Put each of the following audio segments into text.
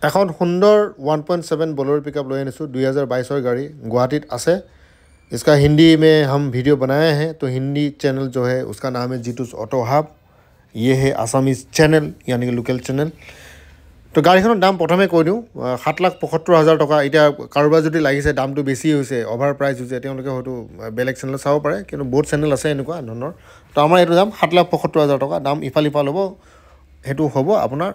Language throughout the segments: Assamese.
এখন সুন্দৰ 1.7 बोलेरो पिकअप লৈ আনিছোঁ 2022 गाड़ी गुवाहाटीत আছে इसका हिंदी में हम वीडियो बनाए हैं तो हिंदी चैनल जो है उसका नाम है जीतूस ऑटो हब ये है आसामीज चैनल यानी कि लोकल चैनल तो गाड़ीखনৰ দাম প্ৰথমে কৈ দিওঁ 7,75,000 টকা এতিয়া কাৰোবাৰ যদি লাগিছে দামটো বেছি হৈছে অভাৰ প্ৰাইস হৈছে তেওঁলোকে হয়তো বেলেগ চেনেল চাব পাৰে কিন্তু বহুত চেনেল আছে এনেকুৱা ধৰণৰ তো আমাৰ এইটো দাম 7,75,000 টকা দাম ইফাল হ'ব হেতু হ'ব আপোনাৰ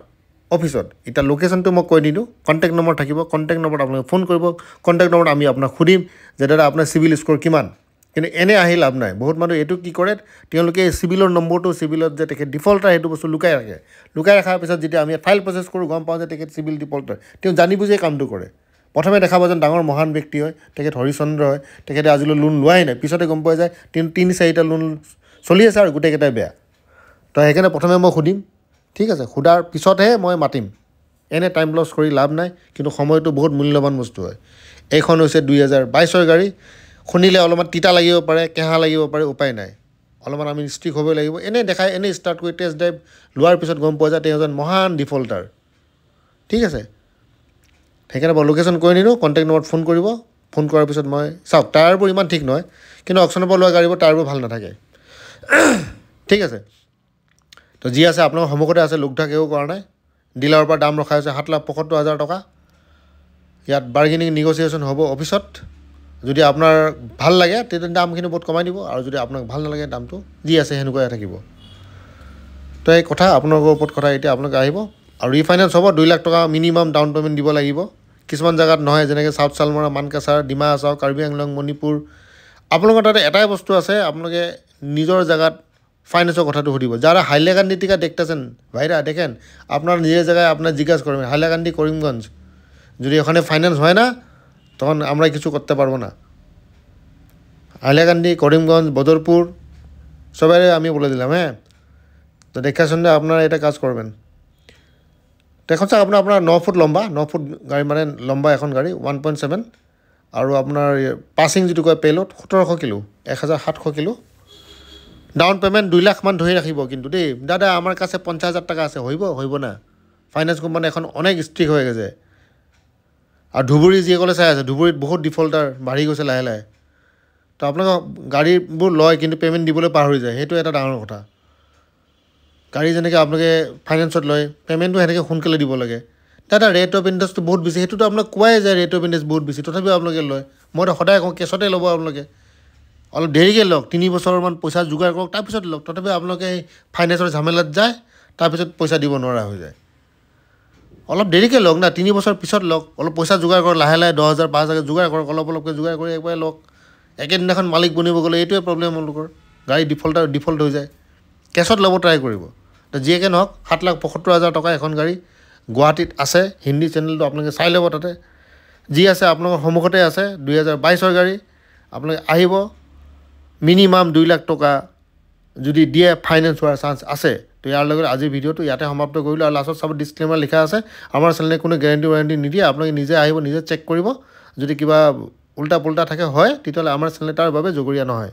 অফিসত এটা লোকেশনটো মই কৈ দিলোঁ কন্টেক্ট নম্বৰ থাকিব কন্টেক্ট নম্বৰত আপোনাক ফোন কৰিব কন্টেক্ট নম্বৰত আমি আপোনাক খুদিম যে দাদা আপোনাৰ সিভিল স্কোৰ কিমান কিন্তু এনে আহি লাভ নাই বহুত মানুহ এটো কি কৰে তেওঁলোকে সিভিলৰ নম্বৰটো সিভিলত যে তেখেত ডিফল্টাৰ হেতু বস্তু লুকাই ৰাখাৰ পিছত যেতিয়া আমি ফাইল প্ৰসেস কৰো গম পাওঁ যে তেখেত সিভিল ডিফল্টাৰ তেওঁ জানি বুজি কামটো কৰে প্ৰথমে দেখাব যেন ডাঙৰ মহান ব্যক্তি হয় তেখেত হৰিচন্দ্ৰ হয় তেখেতে আজিলৈ লোন লোৱাই নাই পিছতে গম পোৱা যায় 3-4টা লোন চলি আছে আৰু গোটেইকেইটা বেয়া তো সেইকাৰণে প্ৰথমে মই খুদিম ঠিক আছে খুদাৰ পিছতহে মই মাতিম এনে টাইম লছ কৰি লাভ নাই কিন্তু সময়টো বহুত মূল্যৱান বস্তু হয় এইখন হৈছে 2022 গাড়ী খুনিলে অলপমান তিতা লাগিব পাৰে কেহা লাগিব পাৰে উপায় নাই অলপমান আমি ষ্ট্ৰিক হ'ব লাগিব এনে দেখাই এনে ষ্টাৰ্ট কৰি টেষ্ট ড্ৰাইভ লোৱাৰ পিছত গম পোৱা যায় তেওঁ এজন মহান ডিফল্টাৰ ঠিক আছে সেইকাৰণে মই লোকেশন কৈ নিদিওঁ কন্টেক্ট নম্বৰত ফোন কৰিব ফোন কৰাৰ পিছত মই চাওক টায়াৰবোৰ ইমান ঠিক নহয় কিন্তু অকশ্যনৰ পৰা লোৱা গাড়ীবোৰ টায়াৰবোৰ ভাল নাথাকে ঠিক আছে তো যি আছে আপোনাৰ সমকতে আছে লোকধা কেও কৰা নাই ডিলাৰৰ পৰা দাম ৰখা হৈছে 7,75,000 টকা ইয়াত বাৰ্গেনিং নেগোসিয়েশন হ'ব অফিসত যদি আপোনাৰ ভাল লাগে তেতিয়া দামখিনি বহুত কমাই দিব আৰু যদি আপোনাক ভাল নালাগে দামটো যি আছে হেনুকৈ থাকিব তো এই কথা আপোনাৰ ওপৰত কথা এতিয়া আপোনাক আহিব আৰু ৰিফাইনান্স হ'ব 2 লাখ টকা মিনিমাম ডাউন পেমেন্ট দিব লাগিব কিছুমান জায়গাত নহয় যেনেকৈ সাউথ সালমৰা মানকাছাৰ ডিমা হাছাও কাৰ্বি আংলং মণিপুৰ আপোনালোকৰ তাতে এটাই বস্তু আছে আপোনালোকে নিজৰ জায়গাত ফাইনেন্সৰ কথাটো সুধিব যারা হাইলাকান্দি টিকা দেখতেছেন ভাইরা দেখেন আপনার নিজের জায়গায় আপনার জিজ্ঞাসা করবেন হাইলাকান্দি করিমগঞ্জ যদি ওখানে ফাইন্যান্স হয় না তখন আমরা কিছু করতে পারবো না হাইলাকান্দি করিমগঞ্জ বদরপুর সবাই আমি বলে দিলাম হ্যাঁ তো দেখা শুনে আপনারা এটা কাজ করবেন দেখুন স্যার আপনার 9 ফুট লম্বা 9 ফুট গাড়ি মানে লম্বা এখন গাড়ি 1.7 আৰু আপনার পাসিং যেটো কয় payload 1700 kilo 1700 kilo down payment 2 lakh মান ধৰি ৰাখিব কিন্তু দেই দাদা আমাৰ কাছে 50,000 টাকা আছে হইব না ফাইনান্স কোম্পানী এখন অনেক ষ্ট্ৰিক হৈ গৈছে আৰু ধুবুৰী যি কলে চাই আছে ধুবুৰীত বহুত ডিফল্টাৰ বাঢ়ি গৈছে লাহে লাহে তো আপোনাক গাড়ীবোৰ লয় কিন্তু পেমেন্ট দিবলৈ পাহৰি যায় হেতু এটা ডাঙৰ কথা গাড়ী যেনেকৈ আপোনাকে ফাইনান্সত লয় পেমেন্টটো হেনেকৈ সোনকালে দিব লাগে দাদা ৰেট অফ ইন্টাৰেষ্টটো বহুত বেছি হেতুটো আপোনাক কোৱাই যায় ৰেট অফ ইন্টাৰেষ্ট বহুত বেছি তথাপিও আপোনাকে লয় মই সদায় কওঁ কেছতে ল'ব আপোনালোকে অলপ দেৰিকৈ লওক 3 বছৰমান পইচা যোগাৰ কৰক তাৰ পিছত লওক তথাপি আপোনালোকে ফাইনান্সৰ ঝামেলাত যায় তাৰ পিছত পইচা দিব নোৱাৰা হৈ যায় অলপ দেৰিকৈ লওক না 3 বছৰ পিছত লওক অলপ পইচা যোগাৰ কৰক লাহে লাহে 10,000 5,000 যোগাৰ কৰক অলপকৈ যোগাৰ কৰি একবাৰ লওক একেদিনাখন মালিক বনিব গ'লে এইটোৱে প্ৰব্লেম আপোনালোকৰ গাড়ী ডিফল্ট হৈ যায় কেছত ল'ব ট্ৰাই কৰিব তো যিয়েকে নহওক 7,75,000 টকা এখন গাড়ী গুৱাহাটীত আছে হিন্দী চেনেলটো আপোনালোকে চাই ল'ব তাতে যি আছে আপোনালোকৰ সমুখতে আছে 2022 গাড়ী আপোনালোকে আহিব মিনিমাম 2 লাখ টকা যদি দিয়ে ফাইনান্স হোৱাৰ চান্স আছে তো ইয়াৰ লগত আজি ভিডিওটো ইয়াতে সমাপ্ত কৰিলো আৰু লাষ্টত সব ডিসক্লেমাৰ লিখা আছে আমাৰ চেনেলে কোনো গ্যাৰান্টি নিদিয়ে আপোনালোকে নিজে আহিব নিজে চেক কৰিব যদি কিবা উল্টা পুল্টা থাকে হয় তেতিয়াহ'লে আমাৰ চেনেল তাৰ বাবে জগৰীয়া নহয়